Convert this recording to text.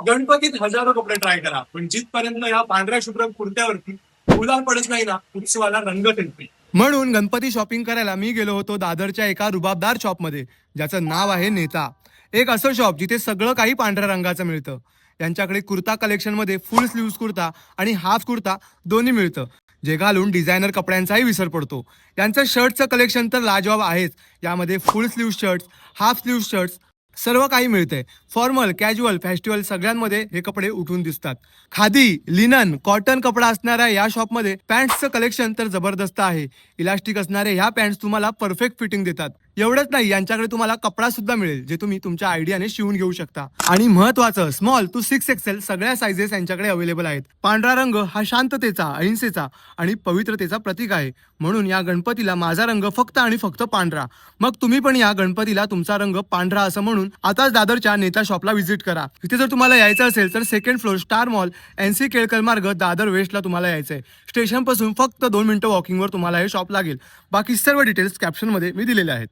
गणपतीत हजारो कपडे ट्राय करा, पण जिथपर्यंत या पांढऱ्या शुभ्र कुर्त्यावरती गुलाल पडत नाही ना, उत्सवाला रंग येते. म्हणून गणपती शॉपिंग करायला मी गेलो होतो दादरच्या एका रुबाबदार शॉपमध्ये, ज्याचं नाव आहे नेता. एक असं शॉप जिथे सगळं काही पांढऱ्या रंगाचं मिळतं. यांच्याकडे कुर्ता कलेक्शनमध्ये फुल स्लीव्स कुर्ता आणि हाफ कुर्ता दोन्ही मिळतं, जे घालून डिझायनर कपड्यांचाही विसर पडतो. यांचं शर्टचं कलेक्शन तर लाजवाब आहेच. यामध्ये full sleeve shirts, half sleeve shirts सर्व काही मिळते. फॉर्मल, कॅज्युअल, फेस्टिवल सगळ्यांमध्ये हे कपडे उठून दिसतात. खादी, लिनन, कॉटन कपडा असणाऱ्या या शॉपमध्ये पॅन्ट्सचं कलेक्शन तर जबरदस्त आहे. इलास्टिक असणारे ह्या पॅन्ट्स तुम्हाला परफेक्ट फिटिंग देतात. एवढंच नाही, यांच्याकडे तुम्हाला कपडा सुद्धा मिळेल, जे तुम्ही तुमच्या आयडियाने शिवून घेऊ शकता. आणि महत्वाचं, स्मॉल टू 6XL सगळ्या सायझेस यांच्याकडे अवेलेबल आहेत. पांढरा रंग हा शांततेचा, अहिंसेचा आणि पवित्रतेचा प्रतीक आहे. म्हणून या गणपतीला माझा रंग फक्त आणि फक्त पांढरा. मग तुम्ही पण या गणपतीला तुमचा रंग पांढरा असं म्हणून आताच दादरच्या नेता शॉपला व्हिजिट करा. इथे जर तुम्हाला यायचं असेल तर second floor star mall, NC Kelkar मार्ग, दादर वेस्टला तुम्हाला यायचंय. स्टेशन पासून फक्त 2 मिनिटं वॉकिंगवर तुम्हाला हे शॉप लागेल. बाकी सर्व डिटेल्स कॅप्शनमध्ये मी दिलेले आहेत.